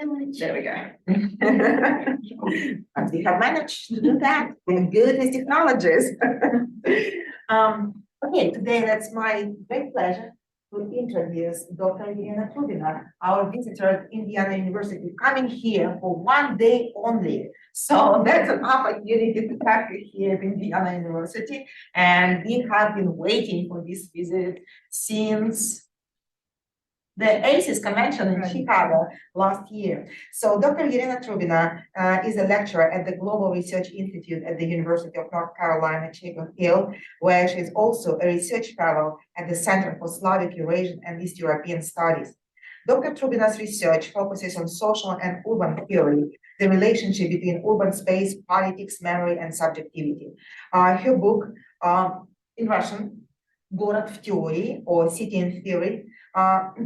There we go. But we have managed to do that. We're good with technologies. Okay, today that's my great pleasure to introduce Dr. Elena Trubina, our visitor at Indiana University, coming here for 1 day only. So that's an opportunity to have you here at Indiana University. And we have been waiting for this visit since the ACES convention in Chicago last year. So Dr. Elena Trubina is a lecturer at the Global Research Institute at the University of North Carolina, Chapel Hill, where she is also a research fellow at the Center for Slavic, Eurasian, and East European Studies. Dr. Trubina's research focuses on social and urban theory, the relationship between urban space, politics, memory, and subjectivity. Her book, in Russian, Город в теории, or City in Theory,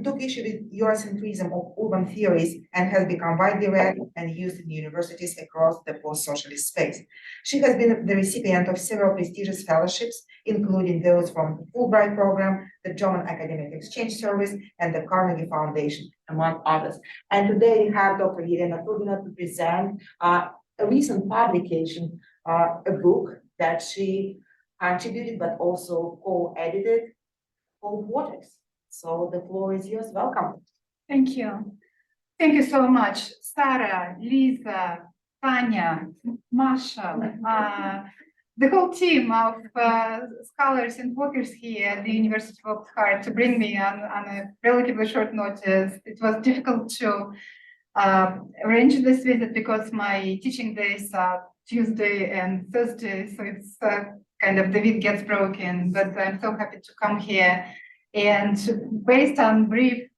took issue with Eurocentrism of urban theories and has become widely read and used in universities across the post-socialist space. She has been the recipient of several prestigious fellowships, including those from the Fulbright program, the German Academic Exchange Service, and the Carnegie Foundation, among others. And today we have Dr. Elena Trubina to present a recent publication, a book that she contributed but also co-edited, called Waters. So the floor is yours. Welcome. Thank you. Thank you so much, Sarah, Lisa, Tanya, Masha, the whole team of scholars and workers here at the University worked hard to bring me on a relatively short notice. It was difficult to arrange this visit because my teaching days are Tuesday and Thursday, so it's kind of the week gets broken, but I'm so happy to come here. And based on brief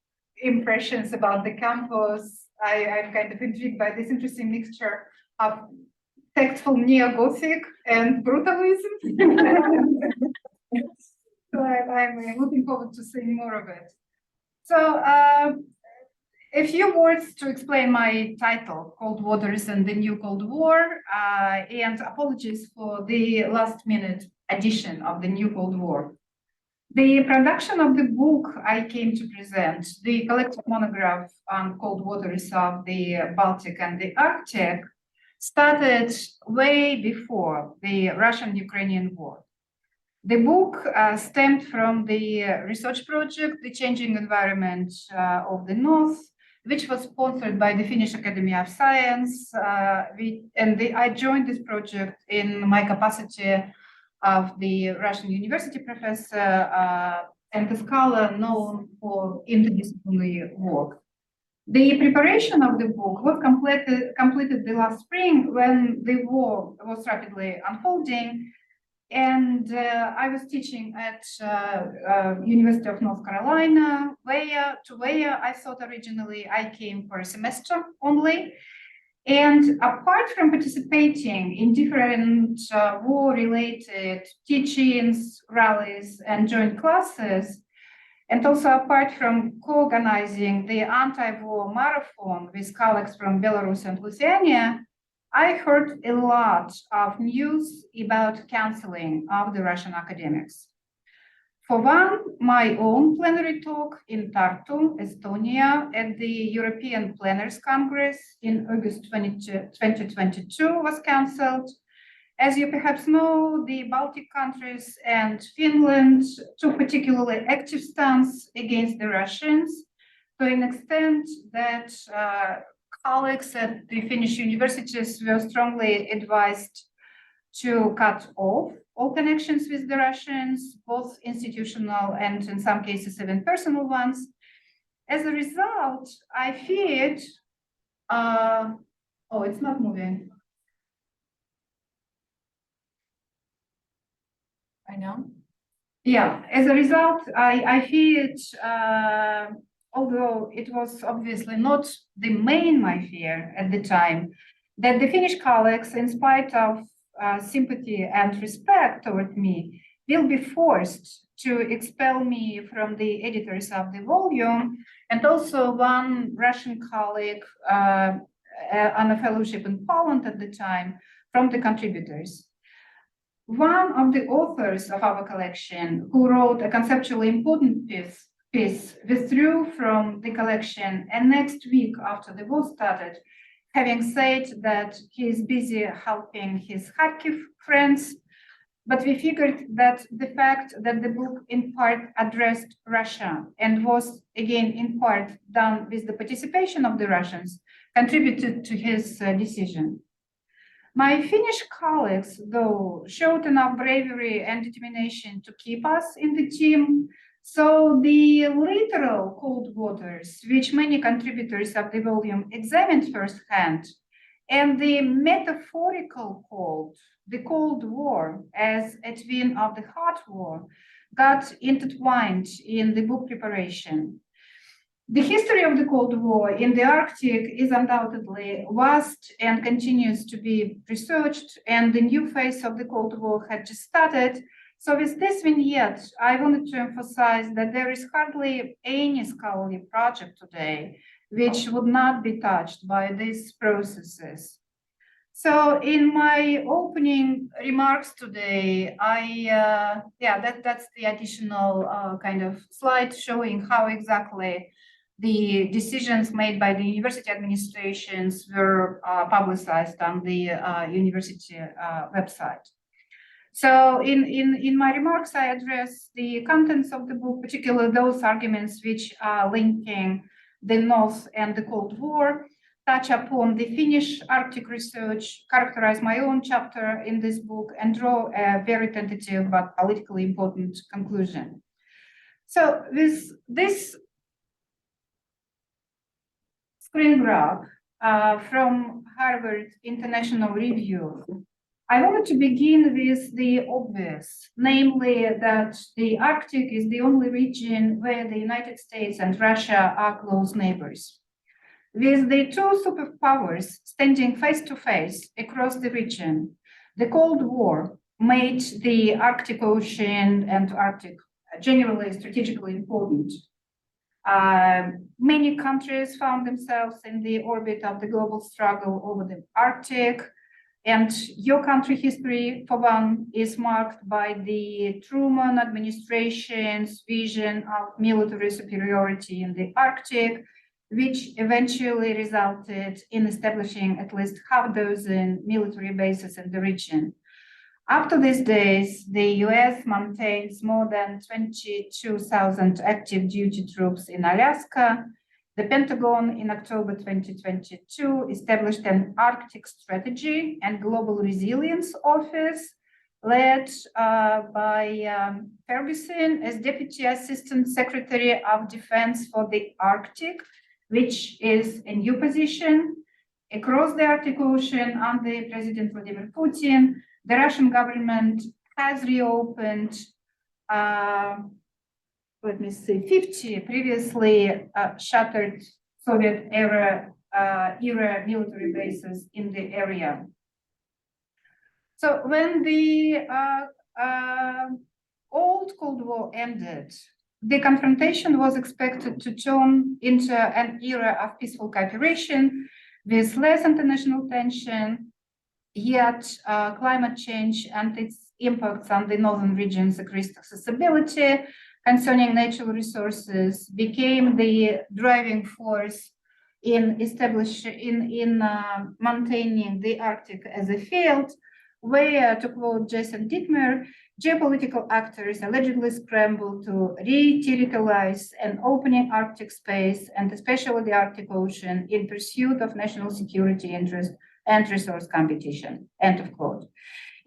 impressions about the campus, I'm kind of intrigued by this interesting mixture of tactful neo-Gothic and brutalism. So I'm looking forward to seeing more of it. So a few words to explain my title, Cold Waters and the New Cold War, and apologies for the last-minute addition of the New Cold War. The production of the book I came to present, the collective monograph on cold waters of the Baltic and the Arctic, started way before the Russian-Ukrainian war. The book stemmed from the research project, The Changing Environment of the North, which was sponsored by the Finnish Academy of Science. I joined this project in my capacity of the Russian university professor and a scholar known for interdisciplinary work. The preparation of the book was completed the last spring when the war was rapidly unfolding, and I was teaching at University of North Carolina, where I thought originally I came for a semester only. And apart from participating in different war-related teachings, rallies, and joint classes, and also apart from co-organizing the anti-war marathon with colleagues from Belarus and Lithuania, I heard a lot of news about canceling of the Russian academics. For one, my own plenary talk in Tartu, Estonia, at the European Planners Congress in August 2022 was cancelled. As you perhaps know, the Baltic countries and Finland took particularly active stance against the Russians to an extent that colleagues at the Finnish universities were strongly advised to cut off all connections with the Russians, both institutional and in some cases even personal ones. As a result, I feared, oh, it's not moving. I know. Yeah, as a result, I feared, although it was obviously not the main my fear at the time, that the Finnish colleagues, in spite of sympathy and respect toward me, will be forced to expel me from the editors of the volume, and also one Russian colleague on a fellowship in Poland at the time from the contributors. One of the authors of our collection, who wrote a conceptually important piece piece withdrew from the collection, and next week after the war started, having said that he is busy helping his Kharkiv friends. But we figured that the fact that the book in part addressed Russia and was again in part done with the participation of the Russians contributed to his decision. My Finnish colleagues, though, showed enough bravery and determination to keep us in the team. So the literal cold waters, which many contributors of the volume examined firsthand, and the metaphorical cold, the Cold War as a twin of the Hot War, got intertwined in the book preparation. The history of the Cold War in the Arctic is undoubtedly vast and continues to be researched, and the new phase of the Cold War had just started. So with this vignette, I wanted to emphasize that there is hardly any scholarly project today which would not be touched by these processes. So in my opening remarks today, that's the additional kind of slide showing how exactly the decisions made by the university administrations were publicized on the university website. So in my remarks, I address the contents of the book, particularly those arguments which are linking the North and the Cold War, touch upon the Finnish Arctic research, characterize my own chapter in this book, and draw a very tentative but politically important conclusion. So with this screen grab from Harvard International Review, I wanted to begin with the obvious, namely that the Arctic is the only region where the United States and Russia are close neighbors. With the two superpowers standing face to face across the region, the Cold War made the Arctic Ocean and Arctic generally strategically important. Many countries found themselves in the orbit of the global struggle over the Arctic, and your country history, for one, is marked by the Truman administration's vision of military superiority in the Arctic, which eventually resulted in establishing at least half a dozen military bases in the region. Up to these days, the US maintains more than 22,000 active duty troops in Alaska. The Pentagon in October 2022 established an Arctic Strategy and Global Resilience Office led by Ferguson as Deputy Assistant Secretary of Defense for the Arctic, which is a new position. Across the Arctic Ocean under President Vladimir Putin, the Russian government has reopened 50 previously shuttered Soviet-era military bases in the area. So when the old Cold War ended, the confrontation was expected to turn into an era of peaceful cooperation with less international tension, yet climate change and its impacts on the northern region's increased accessibility concerning natural resources became the driving force in maintaining the Arctic as a field where, to quote Jason Dittmer, geopolitical actors allegedly scramble to re-territorialize an opening Arctic space, and especially the Arctic Ocean, in pursuit of national security interest and resource competition, end of quote.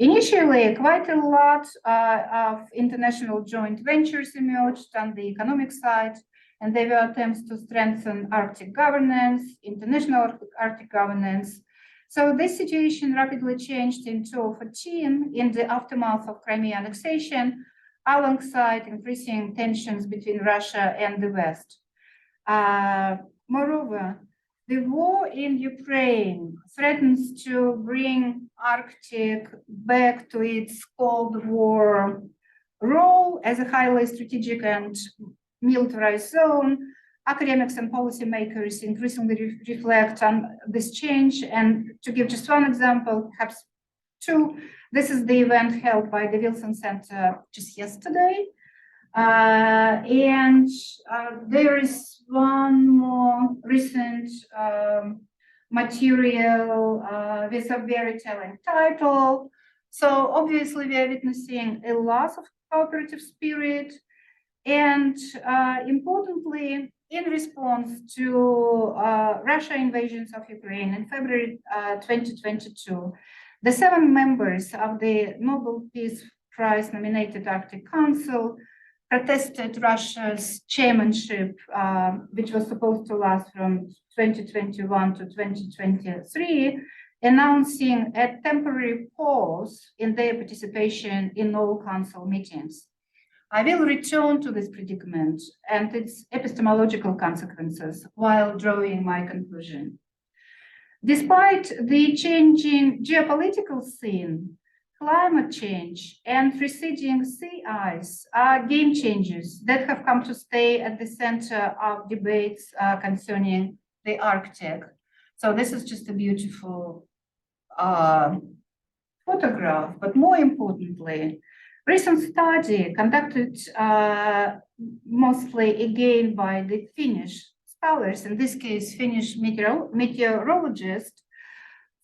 Initially, quite a lot of international joint ventures emerged on the economic side, and there were attempts to strengthen Arctic governance, international Arctic governance. So this situation rapidly changed in 2014 in the aftermath of Crimea annexation, alongside increasing tensions between Russia and the West. Moreover, the war in Ukraine threatens to bring Arctic back to its Cold War role as a highly strategic and militarized zone. Academics and policymakers increasingly reflect on this change. And to give just one example, perhaps two, this is the event held by the Wilson Center just yesterday. There is one more recent material with a very telling title. So obviously we are witnessing a loss of cooperative spirit, and importantly, in response to Russia invasions of Ukraine in February 2022, the 7 members of the Nobel Peace Prize nominated Arctic Council protested Russia's chairmanship, which was supposed to last from 2021 to 2023, announcing a temporary pause in their participation in all council meetings. I will return to this predicament and its epistemological consequences while drawing my conclusion. Despite the changing geopolitical scene, climate change and receding sea ice are game changers that have come to stay at the center of debates concerning the Arctic. So this is just a beautiful photograph, but more importantly, recent study conducted mostly again by the Finnish scholars, in this case, Finnish meteorologists,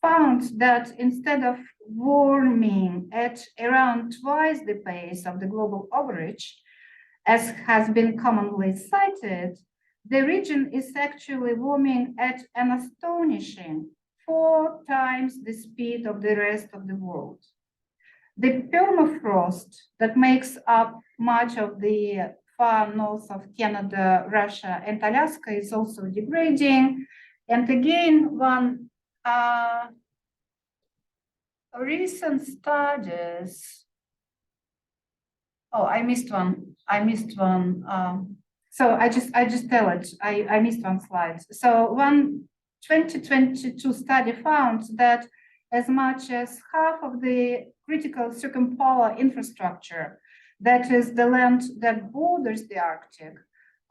found that instead of warming at around twice the pace of the global average, as has been commonly cited, the region is actually warming at an astonishing 4 times the speed of the rest of the world. The permafrost that makes up much of the far north of Canada, Russia, and Alaska is also degrading. And again, one recent studies. Oh, I missed one. So I just tell it. I missed one slide. So one 2022 study found that as much as half of the critical circumpolar infrastructure, that is the land that borders the Arctic,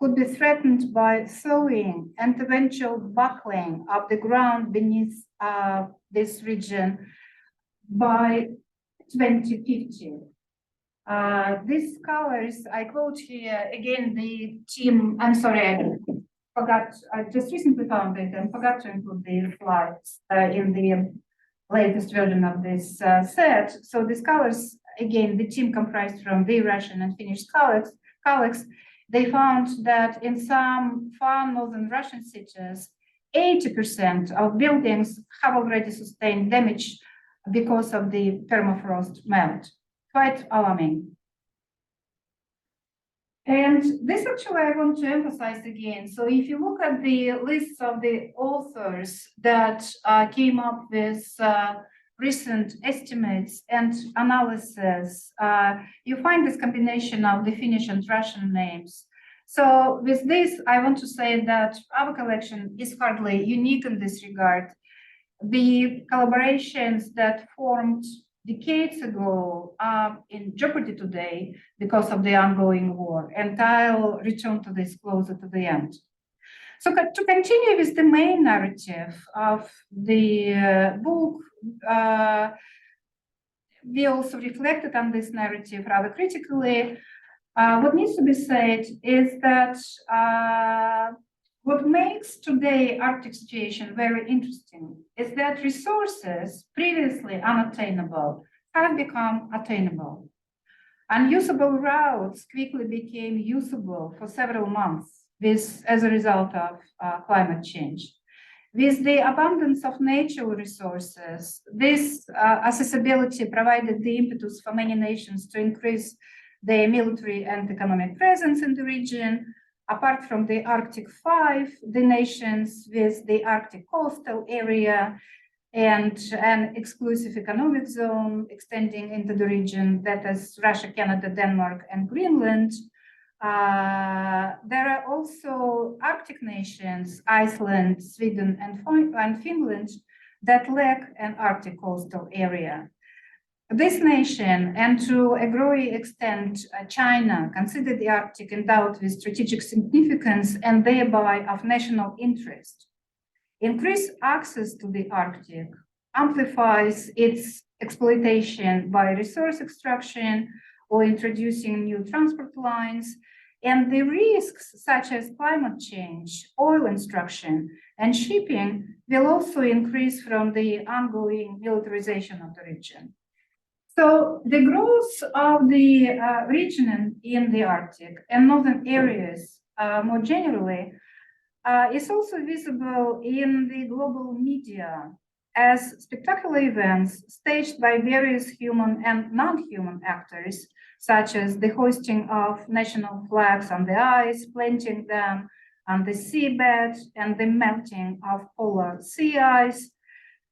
could be threatened by thawing and eventual buckling of the ground beneath this region by 2050. These scholars, I quote here again the team, I'm sorry, I just recently found it and forgot to include the slides in the latest version of this set. So the scholars, again, the team comprised from the Russian and Finnish colleagues, they found that in some far northern Russian cities, 80% of buildings have already sustained damage because of the permafrost melt. Quite alarming. And this actually I want to emphasize again. So if you look at the lists of the authors that came up with recent estimates and analysis, you find this combination of the Finnish and Russian names. So with this, I want to say that our collection is hardly unique in this regard. The collaborations that formed decades ago are in jeopardy today because of the ongoing war, and I'll return to this closer to the end. So to continue with the main narrative of the book, we also reflected on this narrative rather critically. What needs to be said is that what makes today Arctic situation very interesting is that resources previously unattainable have become attainable. Unusable routes quickly became usable for several months as a result of climate change. With the abundance of natural resources, this accessibility provided the impetus for many nations to increase their military and economic presence in the region. Apart from the Arctic 5, the nations with the Arctic coastal area and an exclusive economic zone extending into the region, that is Russia, Canada, Denmark, and Greenland. There are also Arctic nations, Iceland, Sweden, and Finland, that lack an Arctic coastal area. This nation, and to a growing extent, China, consider the Arctic endowed with strategic significance and thereby of national interest. Increased access to the Arctic amplifies its exploitation by resource extraction or introducing new transport lines. And the risks such as climate change, oil extraction, and shipping will also increase from the ongoing militarization of the region. So the growth of the region in the Arctic and northern areas more generally is also visible in the global media as spectacular events staged by various human and non-human actors, such as the hoisting of national flags on the ice, planting them on the seabed, and the melting of polar sea ice.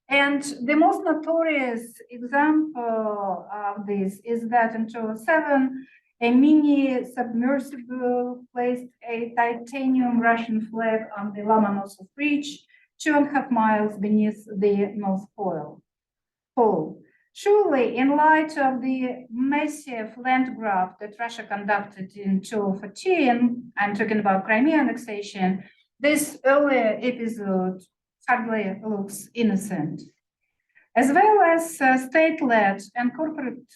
And the most notorious example of this is that in 2007, a mini submersible placed a titanium Russian flag on the Lomonosov Ridge, 2.5 miles beneath the North Pole. Surely, in light of the massive land grab that Russia conducted in 2014, I'm talking about Crimea annexation, this earlier episode hardly looks innocent. As well as state-led and corporate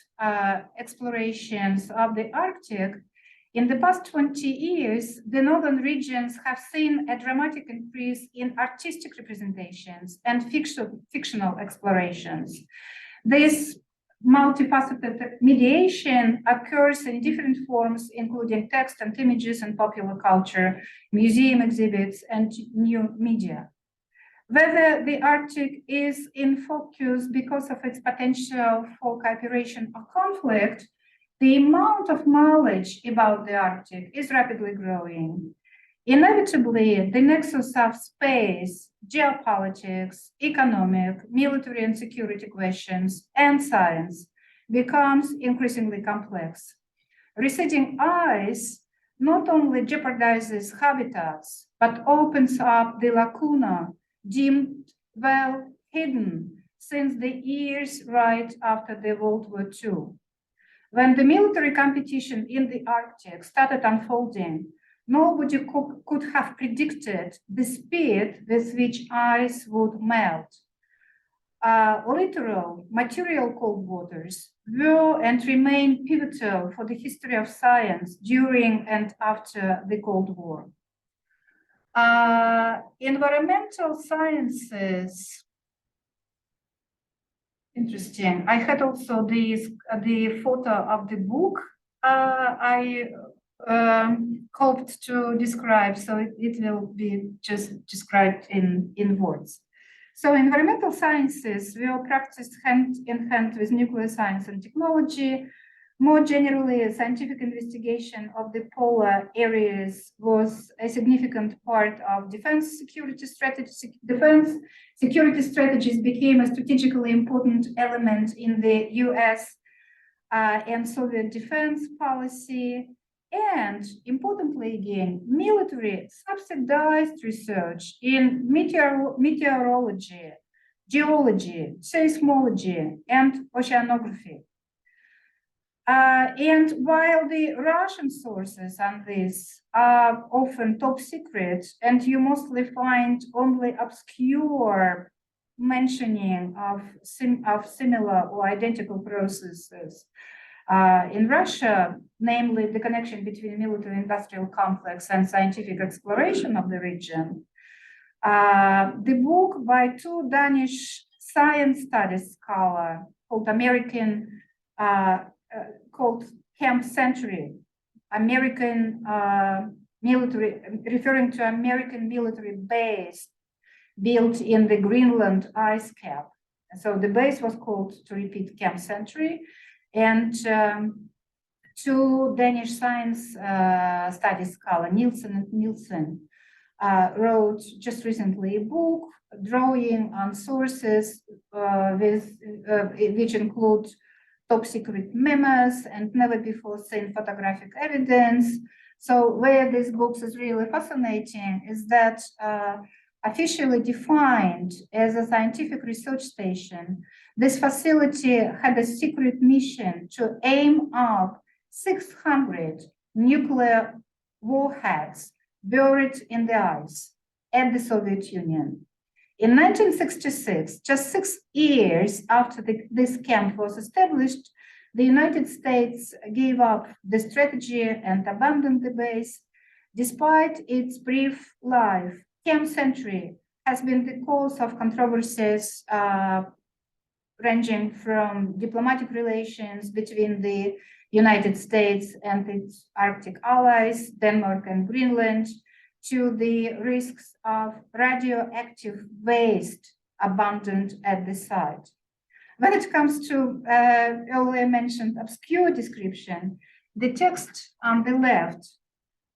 explorations of the Arctic, in the past 20 years, the northern regions have seen a dramatic increase in artistic representations and fictional explorations. This multifaceted mediation occurs in different forms, including text and images and popular culture, museum exhibits, and new media. Whether the Arctic is in focus because of its potential for cooperation or conflict, the amount of knowledge about the Arctic is rapidly growing. Inevitably, the nexus of space, geopolitics, economic, military and security questions, and science becomes increasingly complex. Receding ice not only jeopardizes habitats, but opens up the lacuna deemed well hidden since the years right after the World War II. When the military competition in the Arctic started unfolding, nobody could have predicted the speed with which ice would melt. Literal material cold waters were and remain pivotal for the history of science during and after the Cold War. Environmental sciences, interesting. I had also the photo of the book I hoped to describe, so it will be just described in words. So environmental sciences will practice hand in hand with nuclear science and technology. More generally, scientific investigation of the polar areas was a significant part of defense security strategy. Defense security strategies became a strategically important element in the US and Soviet defense policy. And importantly, again, military subsidized research in meteorology, geology, seismology, and oceanography. And while the Russian sources on this are often top secret, and you mostly find only obscure mentioning of similar or identical processes in Russia, namely the connection between military-industrial complex and scientific exploration of the region, the book by two Danish science studies scholars called Camp Century, American military, referring to American military base built in the Greenland ice cap. So the base was called, to repeat, Camp Century. And two Danish science studies scholars, Nielsen and Nielsen, wrote just recently a book drawing on sources which include top secret memos and never before seen photographic evidence. So where this book is really fascinating is that officially defined as a scientific research station, this facility had a secret mission to aim up 600 nuclear warheads buried in the ice at the Soviet Union. In 1966, just 6 years after this camp was established, the United States gave up the strategy and abandoned the base. Despite its brief life, Camp Century has been the cause of controversies ranging from diplomatic relations between the United States and its Arctic allies, Denmark and Greenland, to the risks of radioactive waste abandoned at the site. When it comes to earlier mentioned obscure description, the text on the left,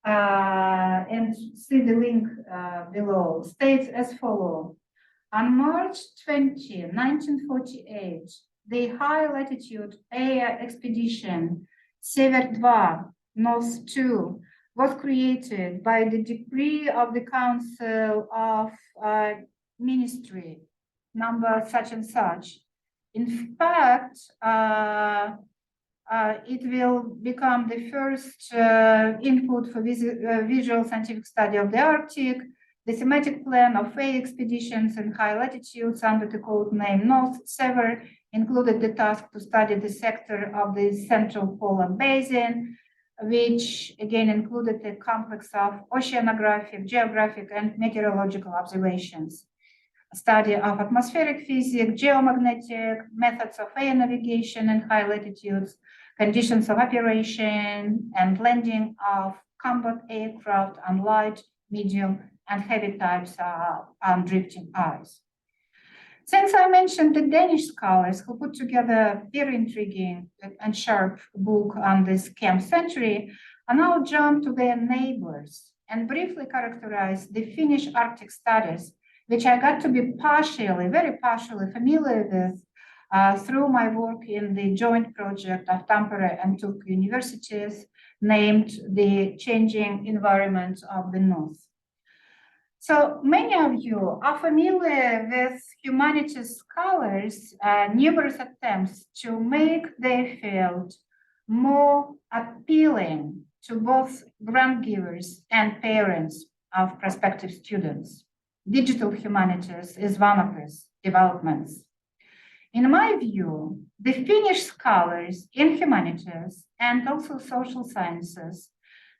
and see the link below, states as follows. On March 20, 1948, the high latitude air expedition Sever 2, North 2, was created by the decree of the Council of Ministry, number such and such. In fact, it will become the first input for visual scientific study of the Arctic. The thematic plan of air expeditions in high latitudes under the code name North Sever included the task to study the sector of the Central Polar Basin, which again included a complex of oceanographic, geographic, and meteorological observations, a study of atmospheric physics, geomagnetic methods of air navigation in high latitudes, conditions of operation and landing of combat aircraft on light, medium, and heavy types on drifting ice. Since I mentioned the Danish scholars who put together a very intriguing and sharp book on this Camp Century, I now jump to their neighbors and briefly characterize the Finnish Arctic studies, which I got to be very partially familiar with through my work in the joint project of Tampere and Turku universities named The Changing Environment of the North. So many of you are familiar with humanities scholars' numerous attempts to make their field more appealing to both grant givers and parents of prospective students. Digital humanities is one of these developments. In my view, the Finnish scholars in humanities and also social sciences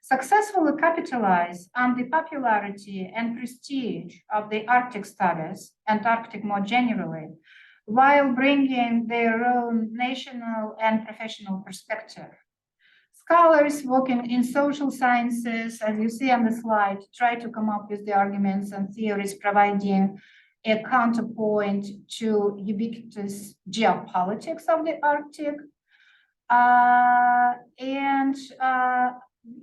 successfully capitalize on the popularity and prestige of the Arctic studies and Arctic more generally, while bringing their own national and professional perspective. Scholars working in social sciences, as you see on the slide, try to come up with the arguments and theories providing a counterpoint to ubiquitous geopolitics of the Arctic, and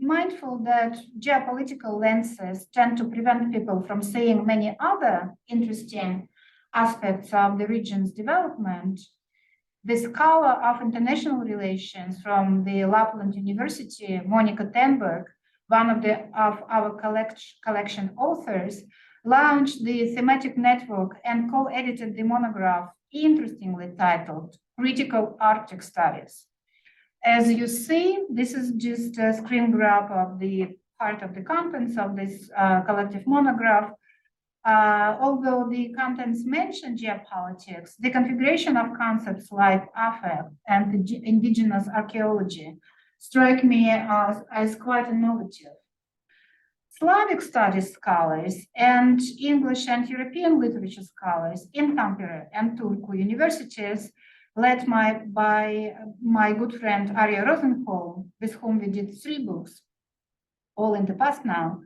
mindful that geopolitical lenses tend to prevent people from seeing many other interesting aspects of the region's development. The scholar of international relations from the Lapland University, Monica Tenberg, one of our collection authors, launched the thematic network and co-edited the monograph, interestingly titled Critical Arctic Studies. As you see, this is just a screen grab of the part of the contents of this collective monograph. Although the contents mention geopolitics, the configuration of concepts like affect and indigenous archaeology strike me as quite innovative. Slavic studies scholars and English and European literature scholars in Tampere and Turku universities, led by my good friend Arya Rosenholm, with whom we did 3 books, all in the past now,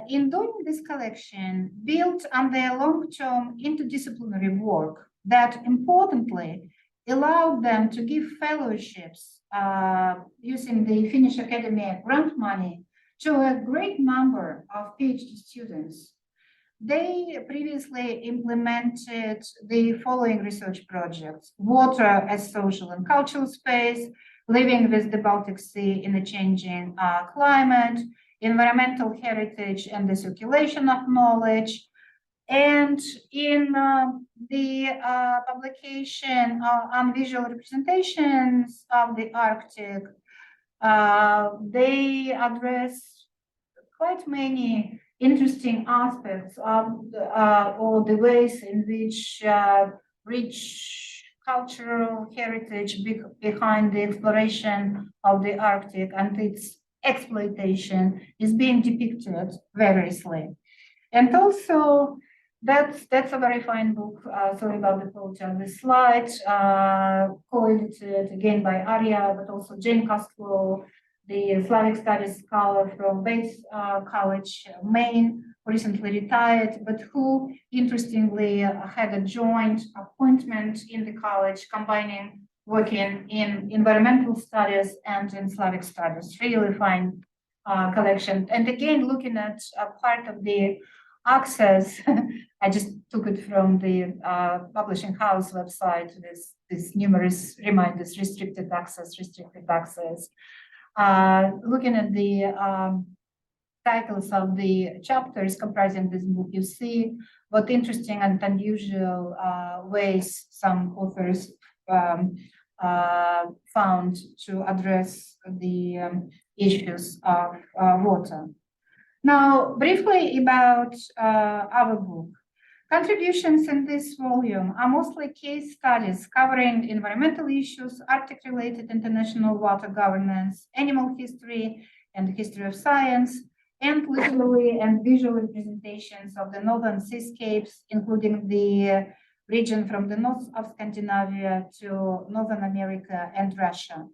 in doing this collection, built on their long-term interdisciplinary work that importantly allowed them to give fellowships using the Finnish Academy grant money to a great number of PhD students. They previously implemented the following research projects: water as social and cultural space, living with the Baltic Sea in a changing climate, environmental heritage and the circulation of knowledge. And in the publication on visual representations of the Arctic, they address quite many interesting aspects of the ways in which rich cultural heritage behind the exploration of the Arctic and its exploitation is being depicted variously. And also, that's a very fine book. Sorry about the quality of the slide. Co-edited again by Arya, but also Jane Castro, the Slavic Studies scholar from Bates College, Maine, recently retired, but who interestingly had a joint appointment in the college, combining working in environmental studies and in Slavic studies. Really fine collection. And again, looking at a part of the access, I just took it from the publishing house website, this numerous reminders, restricted access. Looking at the titles of the chapters comprising this book, you see what interesting and unusual ways some authors found to address the issues of water. Now, briefly about our book. Contributions in this volume are mostly case studies covering environmental issues, Arctic-related international water governance, animal history and history of science, and literary and visual representations of the northern seascapes, including the region from the north of Scandinavia to Northern America and Russia.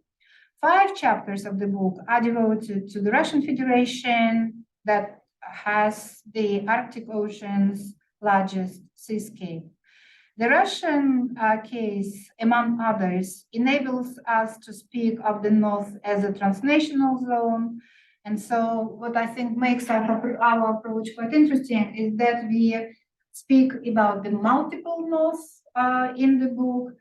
5 chapters of the book are devoted to the Russian Federation that has the Arctic Ocean's largest seascape. The Russian case, among others, enables us to speak of the North as a transnational zone. And so what I think makes our approach quite interesting is that we speak about the multiple Norths in the book,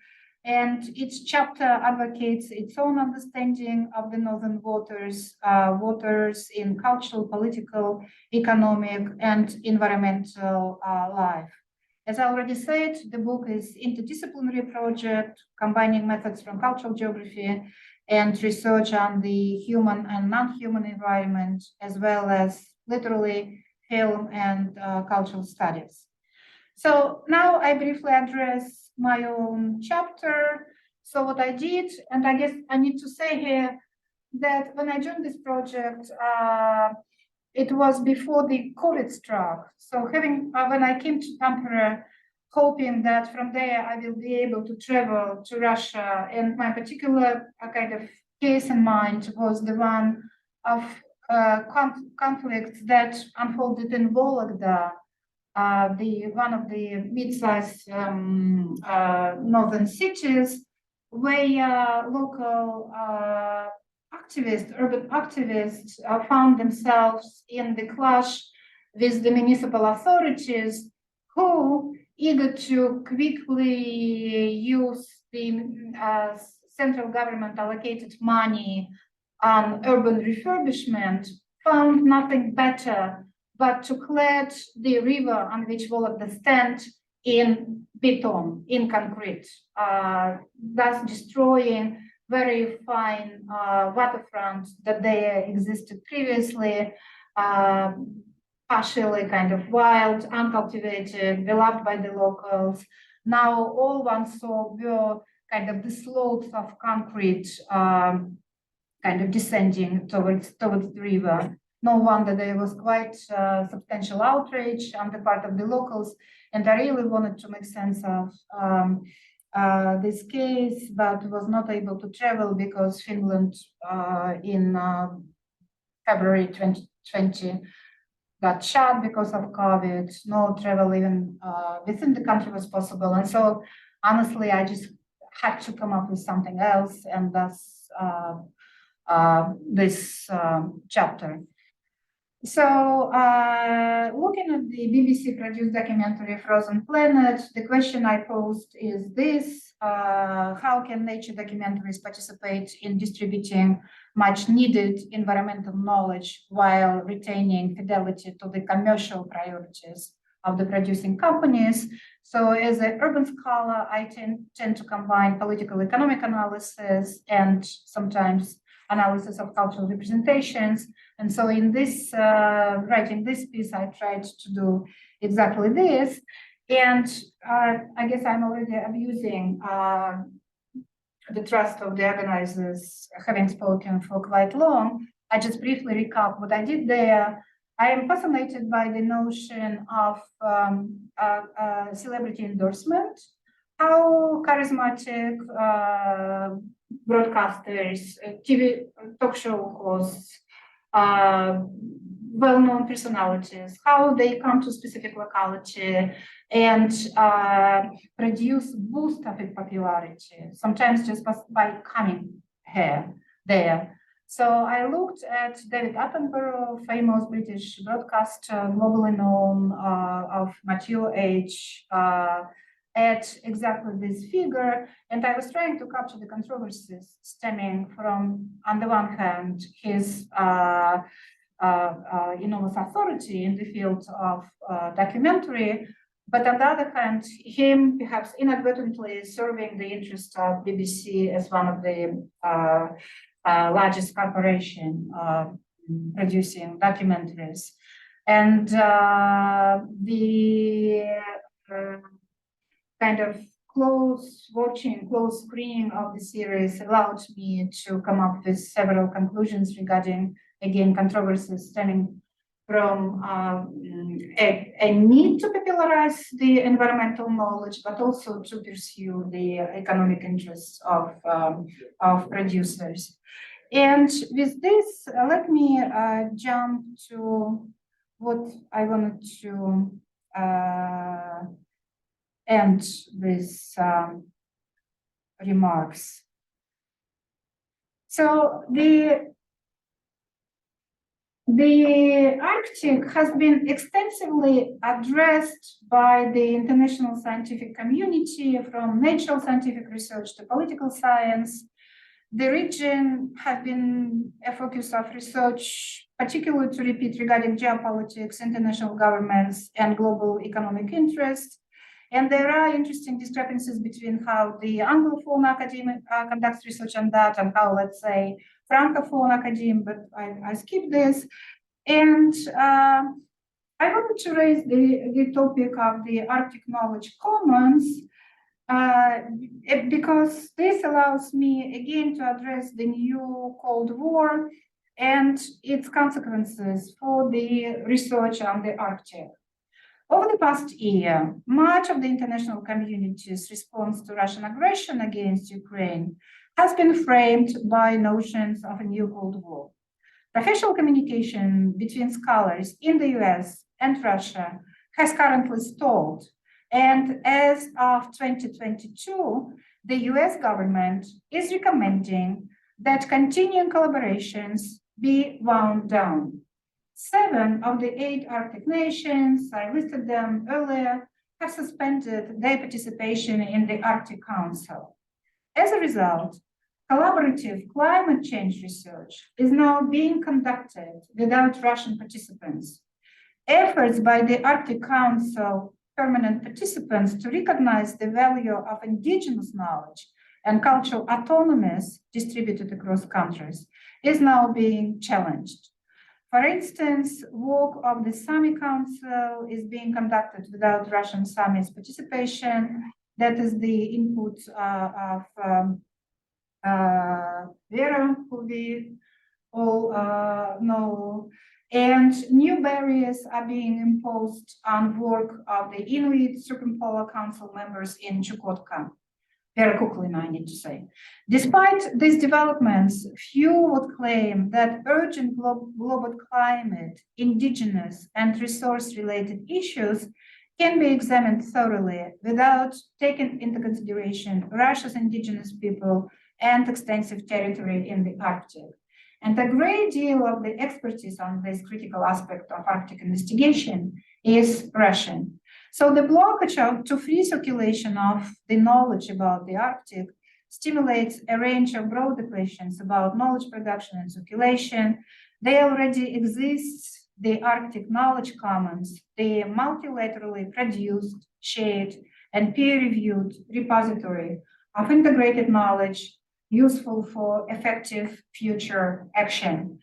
and each chapter advocates its own understanding of the northern waters, waters in cultural, political, economic, and environmental life. As I already said, the book is interdisciplinary project combining methods from cultural geography and research on the human and non-human environment, as well as literally film and cultural studies. So now I briefly address my own chapter. So what I did, and I guess I need to say here that when I joined this project, it was before the COVID struck. So when I came to Tampere, hoping that from there I will be able to travel to Russia, and my particular kind of case in mind was the one of conflicts that unfolded in Vologda, one of the mid-sized northern cities, where local urban activists found themselves in the clash with the municipal authorities, who, eager to quickly use the central government allocated money on urban refurbishment, found nothing better but to clad the river on which Vologda stands in beton, in concrete, thus destroying very fine waterfront that there existed previously, partially kind of wild, uncultivated, beloved by the locals. Now all one saw were kind of the slopes of concrete kind of descending towards the river. No wonder there was quite substantial outrage on the part of the locals, and I really wanted to make sense of this case, but was not able to travel because Finland in February 2020 got shut because of COVID. No travel even within the country was possible, and so honestly, I just had to come up with something else, and thus this chapter. So looking at the BBC produced documentary Frozen Planet, the question I posed is this: how can nature documentaries participate in distributing much needed environmental knowledge while retaining fidelity to the commercial priorities of the producing companies? So as an urban scholar, I tend to combine political economic analysis and sometimes analysis of cultural representations. And so in this, writing this piece, I tried to do exactly this. And I guess I'm already abusing the trust of the organizers, having spoken for quite long. I just briefly recap what I did there. I am fascinated by the notion of celebrity endorsement, how charismatic broadcasters, TV talk show hosts, well-known personalities, how they come to specific locality and produce boost of its popularity, sometimes just by coming here, there. So I looked at David Attenborough, famous British broadcaster, globally known, of mature age, at exactly this figure. And I was trying to capture the controversies stemming from, on the one hand, his enormous authority in the field of documentary, but on the other hand, him perhaps inadvertently serving the interest of BBC as one of the largest corporation producing documentaries. And the kind of close screening of the series allowed me to come up with several conclusions regarding, again, controversies stemming from a need to popularize the environmental knowledge, but also to pursue the economic interests of producers. And with this, let me jump to what I wanted to end with remarks. So the Arctic has been extensively addressed by the international scientific community, from natural scientific research to political science. The region has been a focus of research, particularly to repeat regarding geopolitics, international governments, and global economic interests. And there are interesting discrepancies between how the Anglophone academy conducts research on that and how, let's say, Francophone academy, but I skip this. And I wanted to raise the topic of the Arctic Knowledge Commons because this allows me again to address the new Cold War and its consequences for the research on the Arctic. Over the past year, much of the international community's response to Russian aggression against Ukraine has been framed by notions of a new Cold War. Professional communication between scholars in the US and Russia has currently stalled. And as of 2022, the US government is recommending that continuing collaborations be wound down. 7 of the 8 Arctic nations, I listed them earlier, have suspended their participation in the Arctic Council. As a result, collaborative climate change research is now being conducted without Russian participants. Efforts by the Arctic Council permanent participants to recognize the value of indigenous knowledge and cultural autonomies distributed across countries is now being challenged. For instance, work of the Sami Council is being conducted without Russian Sami's participation. That is the input of Vera, who we all know. And new barriers are being imposed on work of the Inuit Circumpolar Council members in Chukotka. Very quickly, I need to say. Despite these developments, few would claim that urgent global climate, indigenous, and resource-related issues can be examined thoroughly without taking into consideration Russia's indigenous people and extensive territory in the Arctic. And a great deal of the expertise on this critical aspect of Arctic investigation is Russian. So the blockage to free circulation of the knowledge about the Arctic stimulates a range of broader questions about knowledge production and circulation. There already exists the Arctic Knowledge Commons, the multilaterally produced, shared, and peer-reviewed repository of integrated knowledge useful for effective future action.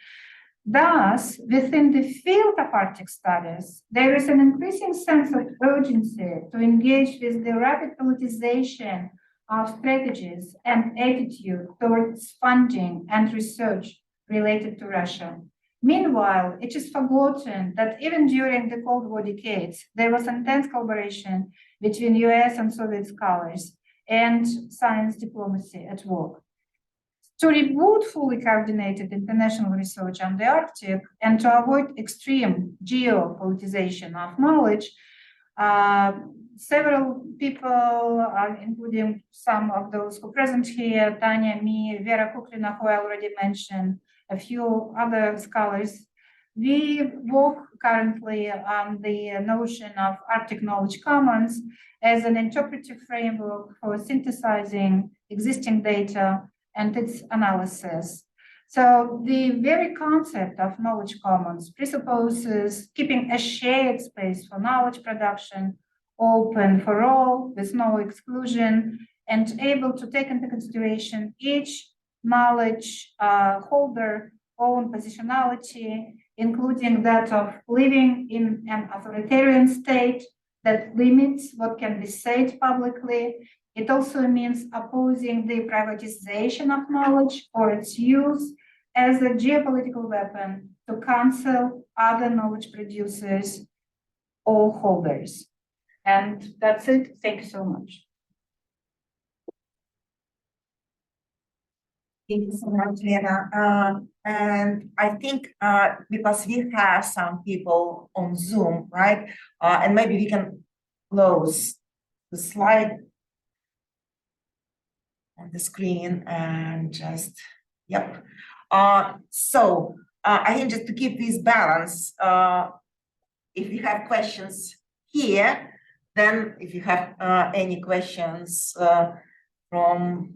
Thus, within the field of Arctic studies, there is an increasing sense of urgency to engage with the rapid politicization of strategies and attitude towards funding and research related to Russia. Meanwhile, it is forgotten that even during the Cold War decades, there was intense collaboration between US and Soviet scholars and science diplomacy at work. To reboot fully coordinated international research on the Arctic and to avoid extreme geopolitization of knowledge, several people, including some of those who are present here, Tanya, me, Vera Kuklina, who I already mentioned, a few other scholars, we work currently on the notion of Arctic Knowledge Commons as an interpretive framework for synthesizing existing data and its analysis. So the very concept of knowledge commons presupposes keeping a shared space for knowledge production open for all with no exclusion and able to take into consideration each knowledge holder own positionality, including that of living in an authoritarian state that limits what can be said publicly. It also means opposing the privatization of knowledge or its use as a geopolitical weapon to cancel other knowledge producers or holders. And that's it. Thank you so much. Thank you so much, Lena. And I think because we have some people on Zoom, right? And maybe we can close the slide on the screen and just, yep. So I think just to keep this balance, if you have questions here, then if you have any questions from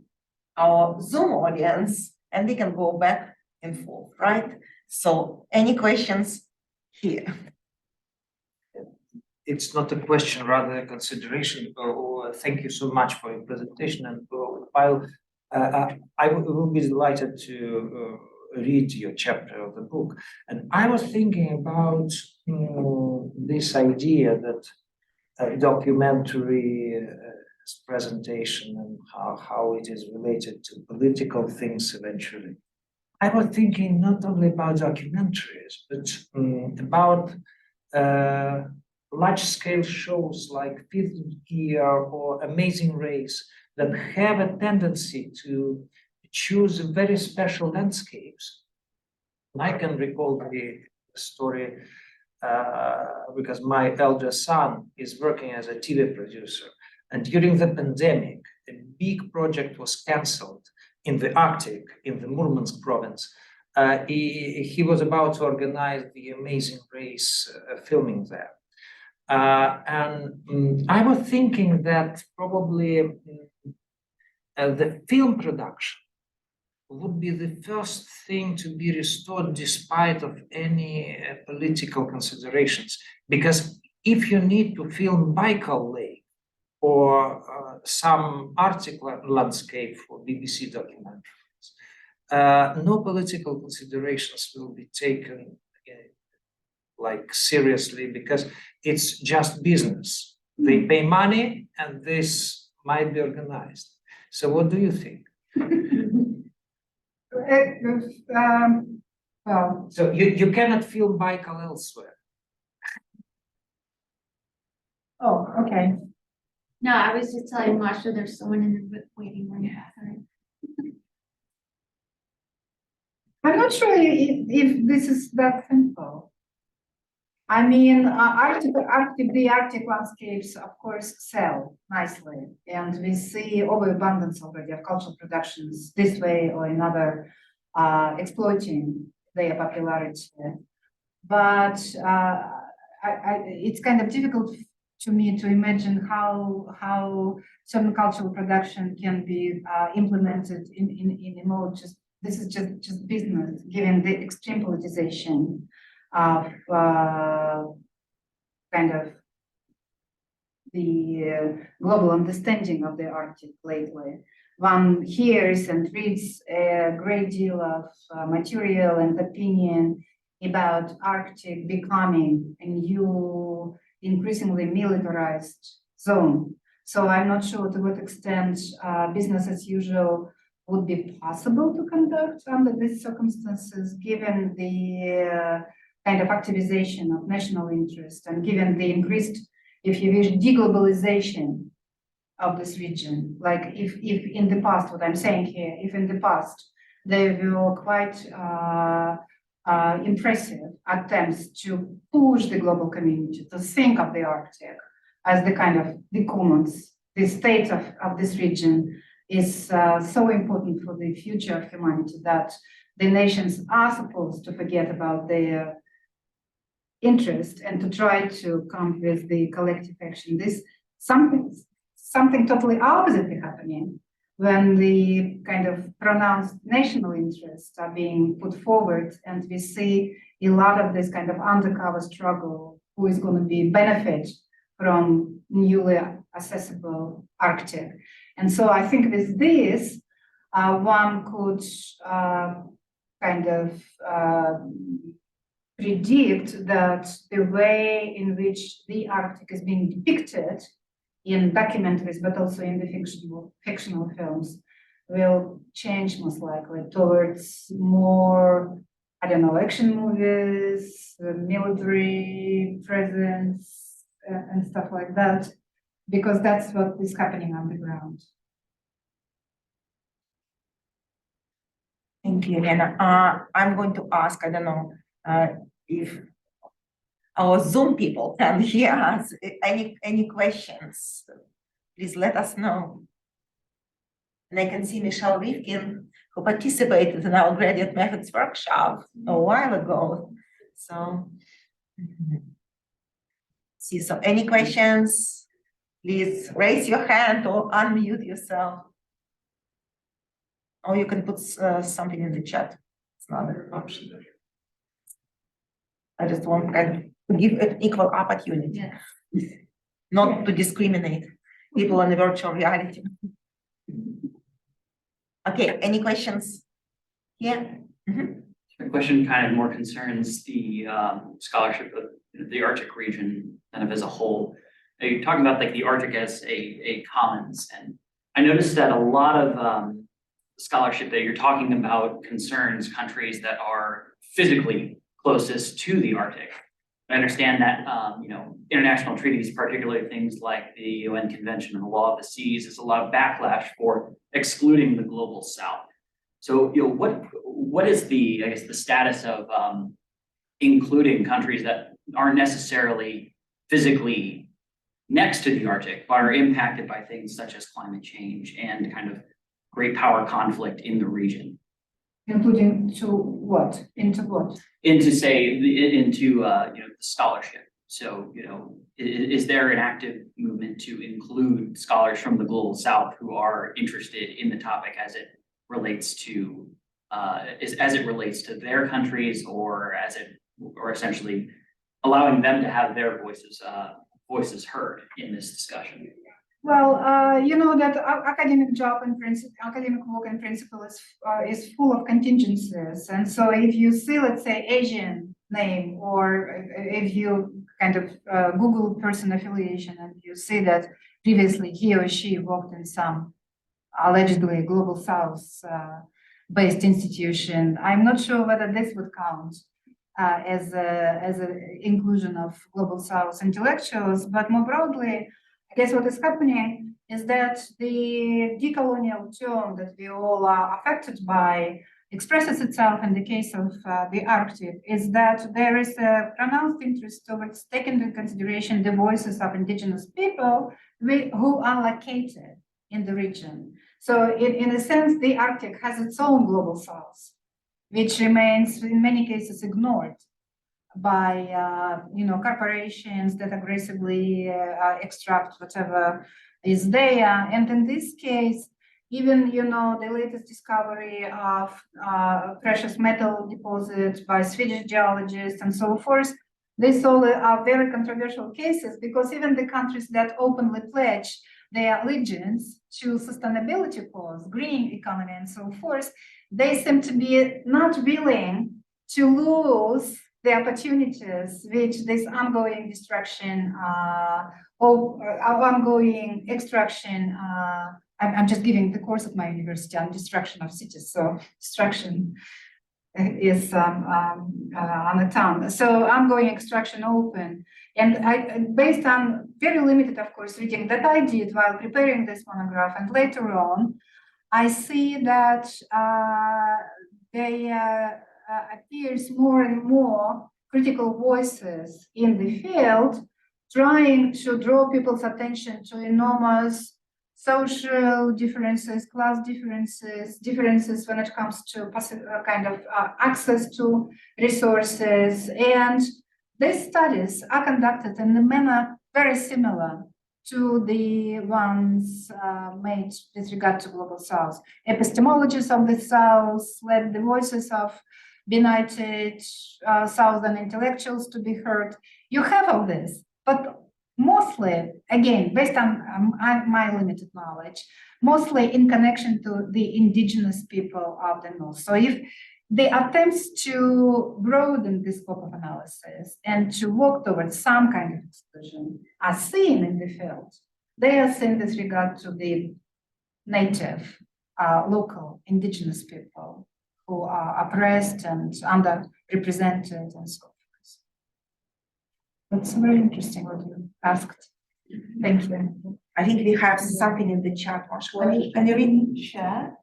our Zoom audience, and we can go back and forth, right? So any questions here? It's not a question, rather a consideration. Thank you so much for your presentation. And while I will be delighted to read your chapter of the book, and I was thinking about this idea that a documentary presentation and how it is related to political things eventually. I was thinking not only about documentaries, but about large-scale shows like Fifth Gear or Amazing Race that have a tendency to choose very special landscapes. And I can recall the story because my elder son is working as a TV producer. And during the pandemic, a big project was canceled in the Arctic, in the Murmansk province. He was about to organize the Amazing Race filming there. And I was thinking that probably the film production would be the first thing to be restored despite of any political considerations. Because if you need to film Baikal Lake, or some Arctic landscape for BBC documentaries, no political considerations will be taken like seriously because it's just business. They pay money and this might be organized. So what do you think? Well, so you cannot film Baikal elsewhere. Oh, okay. No, I was just telling Masha there's someone in the waiting room. I'm not sure if this is that simple. I mean, the Arctic landscapes, of course, sell nicely, and we see overabundance already of cultural productions this way or another, exploiting their popularity. But it's kind of difficult to me to imagine how certain cultural production can be implemented in a mode this is just business, given the extreme politicization of kind of the global understanding of the Arctic lately. One hears and reads a great deal of material and opinion about Arctic becoming a new, increasingly militarized zone. So I'm not sure to what extent business as usual would be possible to conduct under these circumstances, given the kind of activization of national interest and given the increased, if you wish, deglobalization of this region. Like if in the past, what I'm saying here, if in the past there were quite impressive attempts to push the global community to think of the Arctic as the kind of the commons, the state of this region is so important for the future of humanity that the nations are supposed to forget about their interest and to try to come with the collective action. This something totally oppositely happening when the kind of pronounced national interests are being put forward, and we see a lot of this kind of undercover struggle, who is going to be benefit from newly accessible Arctic. And so I think with this, one could kind of predict that the way in which the Arctic is being depicted in documentaries, but also in the fictional films, will change most likely towards more, I don't know, action movies, military presence, and stuff like that, because that's what is happening on the ground. Thank you, Elena. I'm going to ask, I don't know, if our Zoom people can hear us. Any questions, please let us know. And I can see Michelle Rifkin, who participated in our graduate methods workshop a while ago. So, see, so any questions, please raise your hand or unmute yourself. Or you can put something in the chat. It's not an option. I just want kind of give it equal opportunity, not to discriminate people in the virtual reality. Okay, any questions? Yeah. The question kind of more concerns the scholarship of the Arctic region kind of as a whole. You're talking about like the Arctic as a commons, and I noticed that a lot of scholarship that you're talking about concerns countries that are physically closest to the Arctic. I understand that international treaties, particularly things like the UN Convention on the Law of the Seas, is a lot of backlash for excluding the global South. So what is the, I guess, the status of including countries that aren't necessarily physically next to the Arctic, but are impacted by things such as climate change and kind of great power conflict in the region? Including to what? Into what? Into the scholarship. So, is there an active movement to include scholars from the global South who are interested in the topic as it relates to their countries, or essentially allowing them to have their voices heard in this discussion? Well, you know that academic job and academic work in principle is full of contingencies, and so if you see, let's say, Asian name, or if you kind of Google person affiliation and you see that previously he or she worked in some allegedly global South based institution, I'm not sure whether this would count as an inclusion of global South intellectuals, but more broadly, I guess what is happening is that the decolonial term that we all are affected by expresses itself in the case of the Arctic, is that there is a pronounced interest towards taking into consideration the voices of indigenous people who are located in the region. So in a sense, the Arctic has its own global South, which remains in many cases ignored by corporations that aggressively extract whatever is there. And in this case, even the latest discovery of precious metal deposits by Swedish geologists and so forth, these all are very controversial cases, because even the countries that openly pledge their allegiance to sustainability cause, green economy and so forth, they seem to be not willing to lose the opportunities which this ongoing destruction or ongoing extraction. I'm just giving the course of my university on destruction of cities, so destruction is on the town. So ongoing extraction open. And based on very limited, of course, reading that I did while preparing this monograph, and later on, I see that there appears more and more critical voices in the field, trying to draw people's attention to enormous social differences, class differences, differences when it comes to access to resources. And these studies are conducted in a manner very similar to the ones made with regard to Global South. Epistemologists of the South led the voices of benighted Southern intellectuals to be heard. You have all this, but mostly, again, based on my limited knowledge, mostly in connection to the indigenous people of the North. So if the attempts to broaden the scope of analysis and to work towards some kind of exclusion are seen in the field, they are seen with regard to the native, local, indigenous people who are oppressed and underrepresented and so forth. That's very interesting what you asked. Thank you. I think we have something in the chat. Can you read? Share.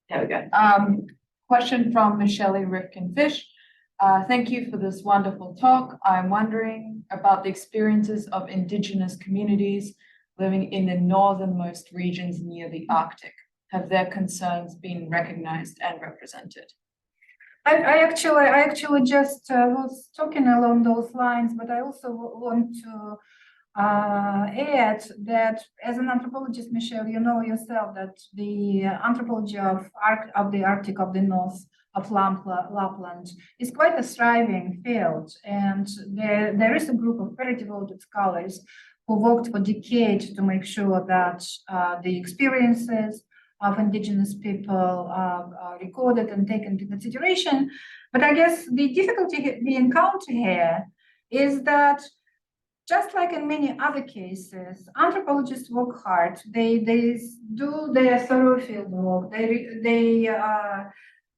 There we go. Question from Michelle Rifkin-Fish. Thank you for this wonderful talk. I'm wondering about the experiences of indigenous communities living in the northernmost regions near the Arctic. Have their concerns been recognized and represented? I actually just was talking along those lines, but I also want to add that as an anthropologist, Michelle, you know yourself that the anthropology of the Arctic, of the North, of Lapland is quite a thriving field, and there is a group of very devoted scholars who worked for decades to make sure that the experiences of indigenous people are recorded and taken into consideration. But I guess the difficulty we encounter here is that just like in many other cases, anthropologists work hard. They do their thorough field work. They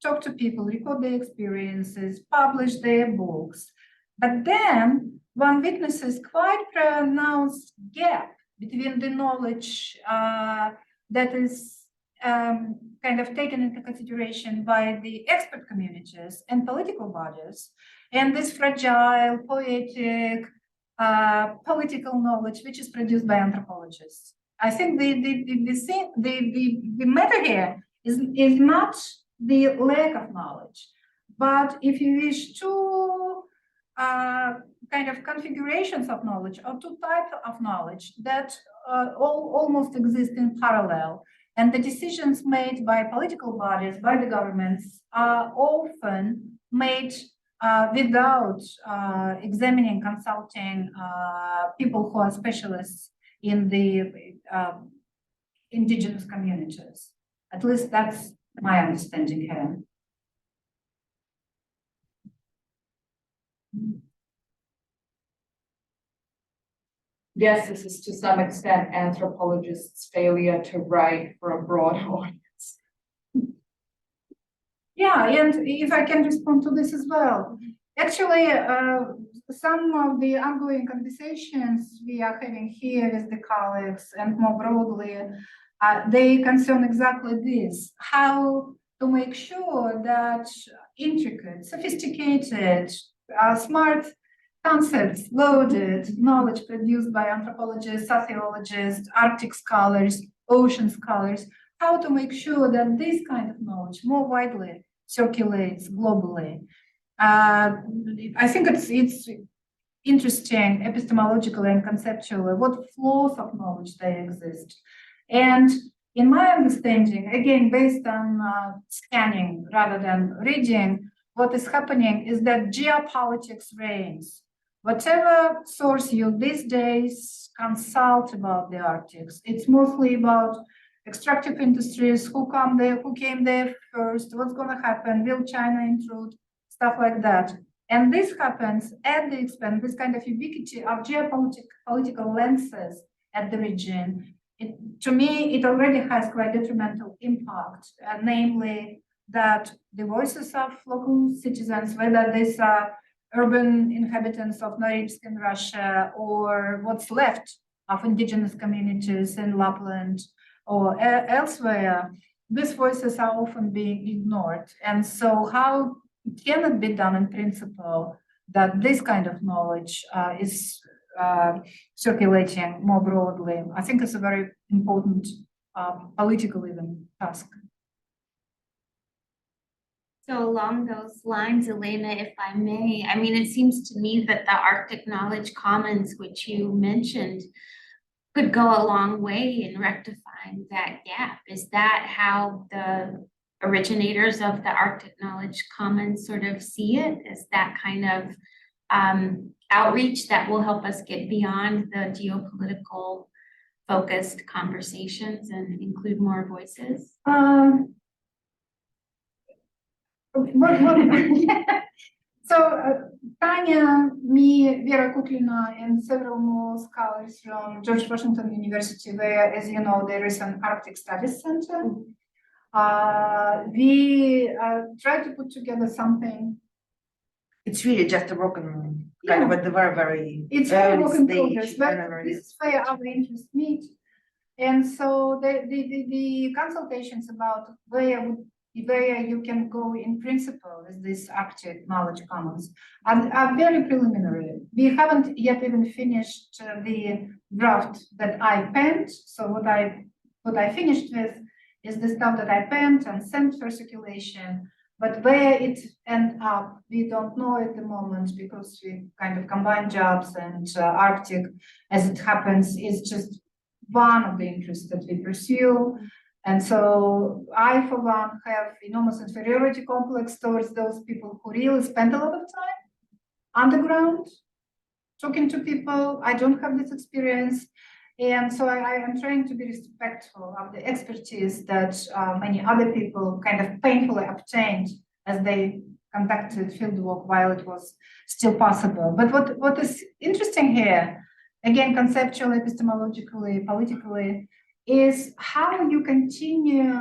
talk to people, record their experiences, publish their books. But then one witnesses quite pronounced gap between the knowledge that is kind of taken into consideration by the expert communities and political bodies, and this fragile, poetic, political knowledge which is produced by anthropologists. I think the matter here is not the lack of knowledge, but if you wish two kind of configurations of knowledge or two types of knowledge that almost exist in parallel. And the decisions made by political bodies, by the governments, are often made without examining, consulting people who are specialists in the indigenous communities. At least that's my understanding here. Yes, this is to some extent anthropologists' failure to write for a broad audience. Yeah, and if I can respond to this as well. Actually, some of the ongoing conversations we are having here with the colleagues and more broadly, they concern exactly this: how to make sure that intricate, sophisticated, smart concepts, loaded knowledge produced by anthropologists, sociologists, Arctic scholars, ocean scholars, how to make sure that this kind of knowledge more widely circulates globally. I think it's interesting epistemologically and conceptually what flows of knowledge they exist. And in my understanding, again, based on scanning rather than reading, what is happening is that geopolitics reigns. whatever source you these days consult about the Arctic, it's mostly about extractive industries, who came there first, what's gonna happen, will China intrude, stuff like that. And this happens at the expense, this kind of ubiquity of geopolitical lenses at the region. To me, it already has quite detrimental impact, namely that the voices of local citizens, whether these are urban inhabitants of Norilsk in Russia or what's left of indigenous communities in Lapland or elsewhere, these voices are often being ignored. And so how can it be done in principle that this kind of knowledge is circulating more broadly? I think it's a very important political even task. So along those lines, Elena, if I may, I mean, it seems to me that the Arctic Knowledge Commons, which you mentioned, could go a long way in rectifying that gap. Is that how the originators of the Arctic Knowledge Commons sort of see it? Is that kind of outreach that will help us get beyond the geopolitical focused conversations and include more voices? So Tanya, me, Vera Kuklina, and several more scholars from George Washington University, where, as you know, there is an Arctic Studies Center. We try to put together something. It's really just a broken, kind of at the very, very It's very early work in stage, progress, but whenever it this is. is where our interests meet. And so the consultations about where you can go in principle with this Arctic Knowledge Commons are very preliminary. We haven't yet even finished the draft that I penned. So what I finished with is the stuff that I penned and sent for circulation. But where it ends up, we don't know at the moment because we kind of combine jobs, and Arctic, as it happens, is just one of the interests that we pursue. And so I, for one, have enormous inferiority complex towards those people who really spend a lot of time underground, talking to people. I don't have this experience. And so I am trying to be respectful of the expertise that many other people kind of painfully obtained as they conducted fieldwork while it was still possible. But what is interesting here, again, conceptually, epistemologically, politically, is how you continue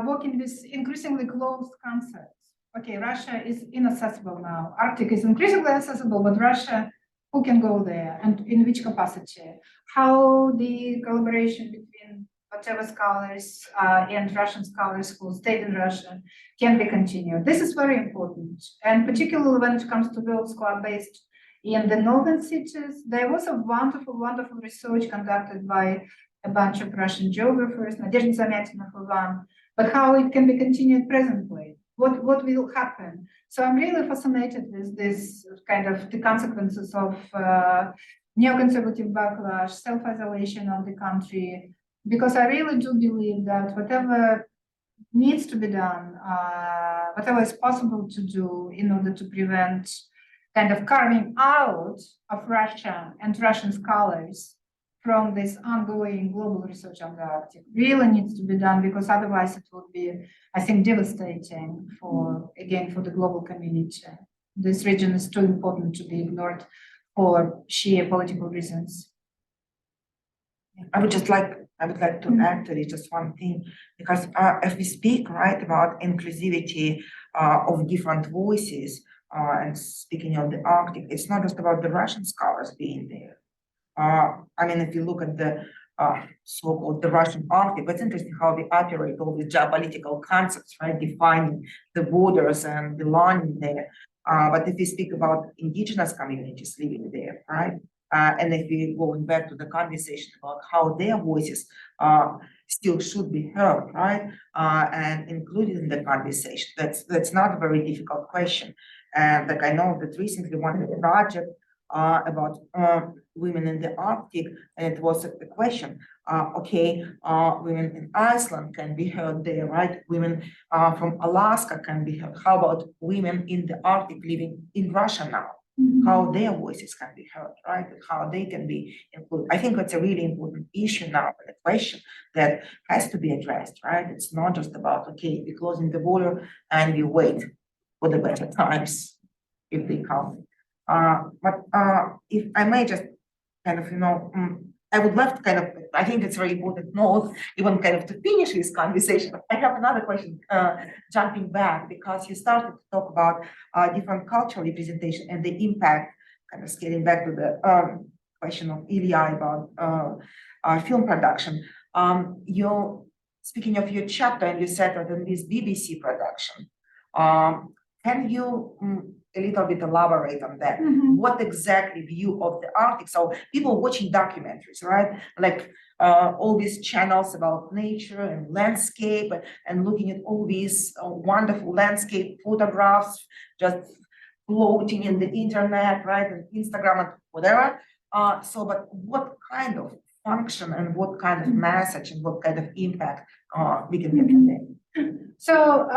working with increasingly closed concepts. Okay, Russia is inaccessible now. Arctic is increasingly accessible, but Russia, who can go there and in which capacity? How the collaboration between whatever scholars and Russian scholars who stayed in Russia can be continued. This is very important. And particularly when it comes to World Squad based in the northern cities, there was a wonderful, wonderful research conducted by a bunch of Russian geographers, Nadezhda Zamyatina for one, but how it can be continued presently. What will happen? So I'm really fascinated with this kind of the consequences of neoconservative backlash, self-isolation of the country, because I really do believe that whatever needs to be done, whatever is possible to do in order to prevent kind of carving out of Russia and Russian scholars from this ongoing global research on the Arctic really needs to be done, because otherwise it would be, I think, devastating for, again, for the global community. This region is too important to be ignored for sheer political reasons. I would like to add to it just one thing, because as we speak, right, about inclusivity of different voices, and speaking of the Arctic, it's not just about the Russian scholars being there. I mean, if you look at the so-called the Russian Arctic, it's interesting how we operate all these geopolitical concepts, right, defining the borders and belonging there. But if we speak about indigenous communities living there, right, and if we going back to the conversation about how their voices still should be heard, right, and included in the conversation, that's not a very difficult question. And like I know that recently one project about women in the Arctic, and it was a question, okay, women in Iceland can be heard there, right? Women from Alaska can be heard. How about women in the Arctic living in Russia now, how their voices can be heard, right? And how they can be included. I think it's a really important issue now, and a question that has to be addressed, right? It's not just about, okay, we're closing the border and we wait for the better times if they come. But if I may just kind of, I would love to kind of, I think it's very important note, even kind of to finish this conversation. I have another question, jumping back, because you started to talk about different cultural representation and the impact, kind of scaling back to the question of Ilya about film production. You're speaking of your chapter, and you said that in this BBC production, can you a little bit elaborate on that? What exactly view of the Arctic? So people watching documentaries, right? Like all these channels about nature and landscape, and looking at all these wonderful landscape photographs just floating in the internet, right? And Instagram and whatever. But what kind of function and what kind of message and what kind of impact we can get from that? So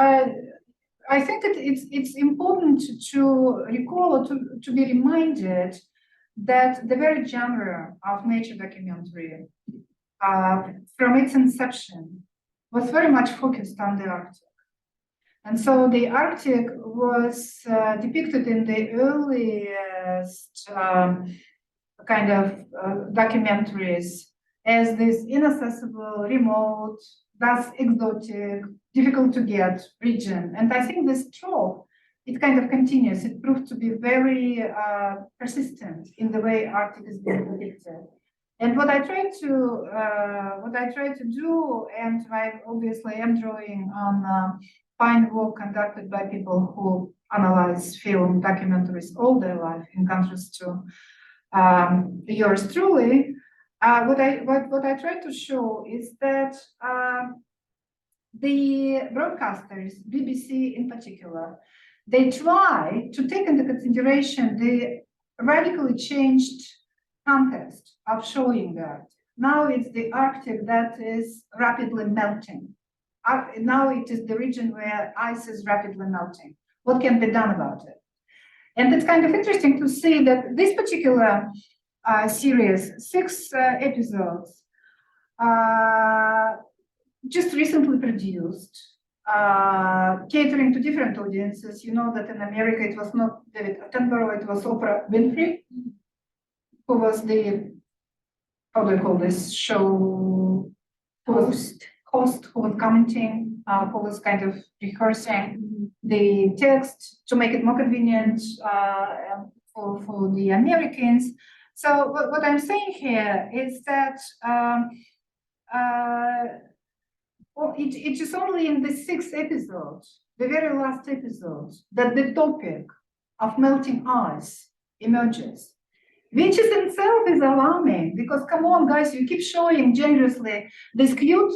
I think that it's important to recall or to be reminded that the very genre of nature documentary, from its inception, was very much focused on the Arctic. And so the Arctic was depicted in the earliest kind of documentaries as this inaccessible, remote, thus exotic, difficult to get region. And I think this trope, it kind of continues. It proved to be very persistent in the way Arctic is being depicted. And what I try to do, and I obviously am drawing on fine work conducted by people who analyze film documentaries all their life, in contrast to yours truly. What I try to show is that the broadcasters, BBC in particular, they try to take into consideration the radically changed context of showing the Arctic. Now it's the Arctic that is rapidly melting. Now it is the region where ice is rapidly melting. What can be done about it? And it's kind of interesting to see that this particular series, 6 episodes, just recently produced, catering to different audiences. You know that in America it was not David Attenborough, it was Oprah Winfrey, who was the, how do you call this show? Host, who was commenting, who was kind of rehearsing the text to make it more convenient for the Americans. So what I'm saying here is that it is only in the 6th episode, the very last episode, that the topic of melting ice emerges, which is in itself is alarming, because come on, guys, you keep showing generously these cute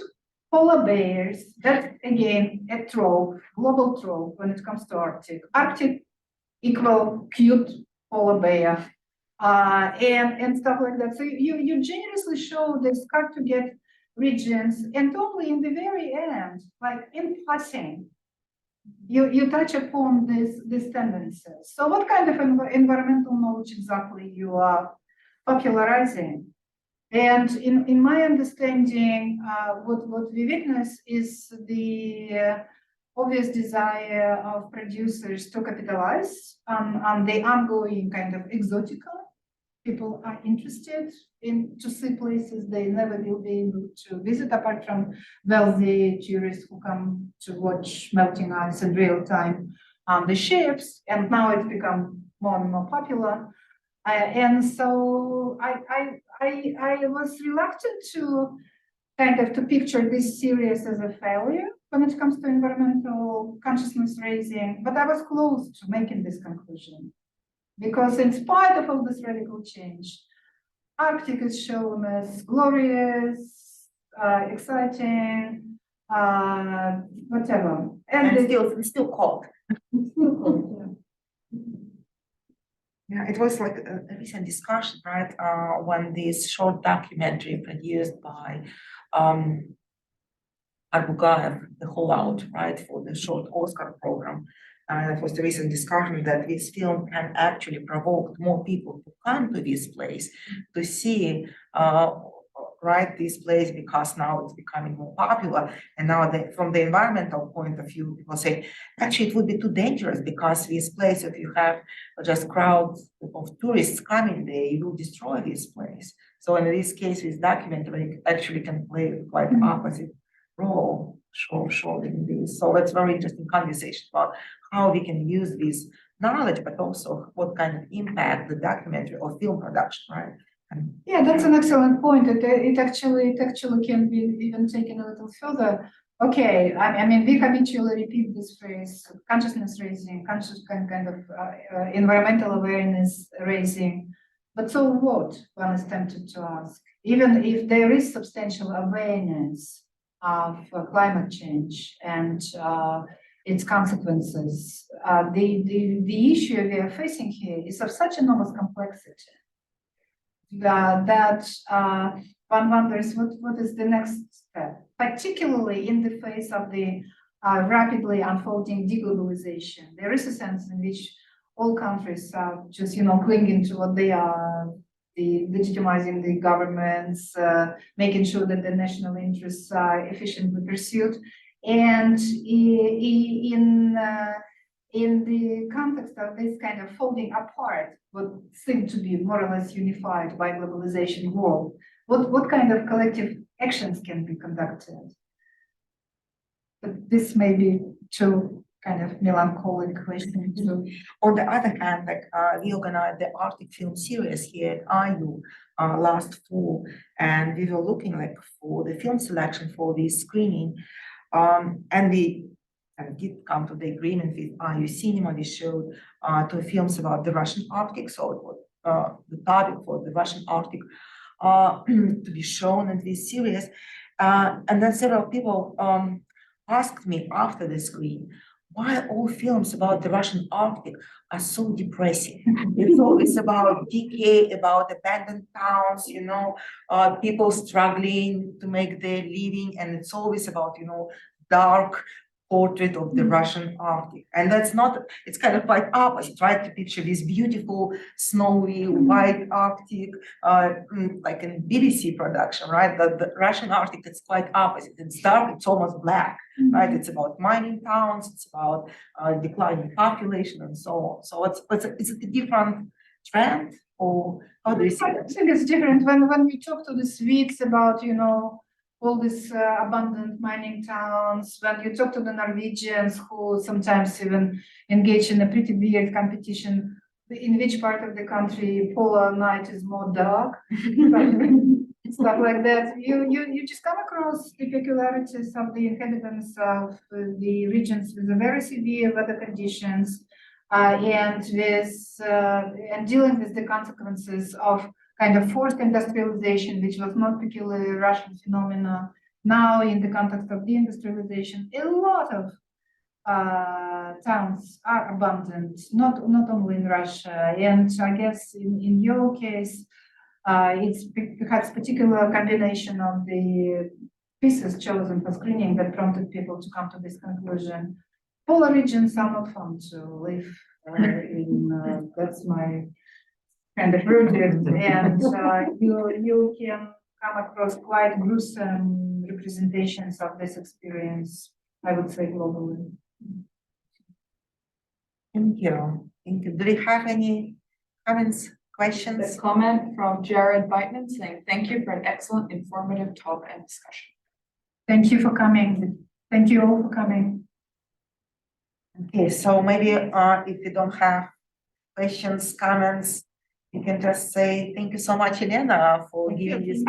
polar bears. That again a trope, global trope when it comes to Arctic. Arctic equal cute polar bear, and stuff like that. So you generously show this hard to get regions, and only in the very end, like in passing, you touch upon these tendencies. So what kind of environmental knowledge exactly you are popularizing? And in my understanding, what we witness is the obvious desire of producers to capitalize on the ongoing kind of exotica. People are interested in to see places they never will be able to visit, apart from wealthy tourists who come to watch melting ice in real time on the ships. And now it's become more and more popular. And so I was reluctant to kind of to picture this series as a failure when it comes to environmental consciousness raising, but I was close to making this conclusion. Because in spite of all this radical change, Arctic is shown as glorious, exciting, whatever. And it's still cold. It's still cold, yeah. Yeah, it was like a recent discussion, right? When this short documentary produced by Arbugaev, The Whole Out, right, for the short Oscar program. That was the recent discussion that this film can actually provoke more people to come to this place to see, right, this place, because now it's becoming more popular. And now from the environmental point of view, people say, actually, it would be too dangerous because this place, if you have just crowds of tourists coming there, you will destroy this place. So in this case, this documentary actually can play quite opposite role, showing this. So it's very interesting conversation about how we can use this knowledge, but also what kind of impact the documentary or film production, right? Yeah, that's an excellent point. It actually can be even taken a little further. Okay, I mean, we habitually repeat this phrase, consciousness raising, conscious kind of environmental awareness raising. But so what, one is tempted to ask? Even if there is substantial awareness of climate change and its consequences, the issue we are facing here is of such enormous complexity that one wonders what is the next step, particularly in the face of the rapidly unfolding deglobalization. There is a sense in which all countries are just, clinging to what they are, legitimizing the governments, making sure that the national interests are efficiently pursued. And in the context of this kind of folding apart what seemed to be more or less unified by globalization world, what kind of collective actions can be conducted? But this may be too kind of melancholic question too. On the other hand, like we organized the Arctic film series here at IU last fall, and we were looking like for the film selection for this screening, and we did come to the agreement with IU Cinema. We showed two films about the Russian Arctic, so it was the topic for the Russian Arctic to be shown in this series, and then several people asked me after the screen, why all films about the Russian Arctic are so depressing? It's always about decay, about abandoned towns, people struggling to make their living, and it's always about, dark portrait of the Russian Arctic. And that's not, it's kind of quite opposite, right? To picture this beautiful, snowy, white Arctic, like in BBC production, right? The Russian Arctic is quite opposite. It's dark, it's almost black, right? It's about mining towns, it's about declining population and so on. So it's a different trend, or how do you see it? I think it's different when we talk to the Swedes about, all these abundant mining towns, when you talk to the Norwegians who sometimes even engage in a pretty weird competition in which part of the country polar night is more dark, stuff like that. You just come across the peculiarities of the inhabitants of the regions with very severe weather conditions, and dealing with the consequences of kind of forced industrialization, which was not peculiarly Russian phenomena. Now, in the context of deindustrialization, a lot of towns are abandoned, not only in Russia. And I guess in your case, it's perhaps particular combination of the pieces chosen for screening that prompted people to come to this conclusion. Polar regions are not fun to live in. That's my kind of verdict, and you can come across quite gruesome representations of this experience, I would say, globally. Thank you. Thank you. Do we have any comments, questions? A comment from Jared Beitman saying, thank you for an excellent informative talk and discussion. Thank you for coming. Thank you all for coming. Okay, so maybe if you don't have questions, comments, you can just say thank you so much, Elena, for giving this.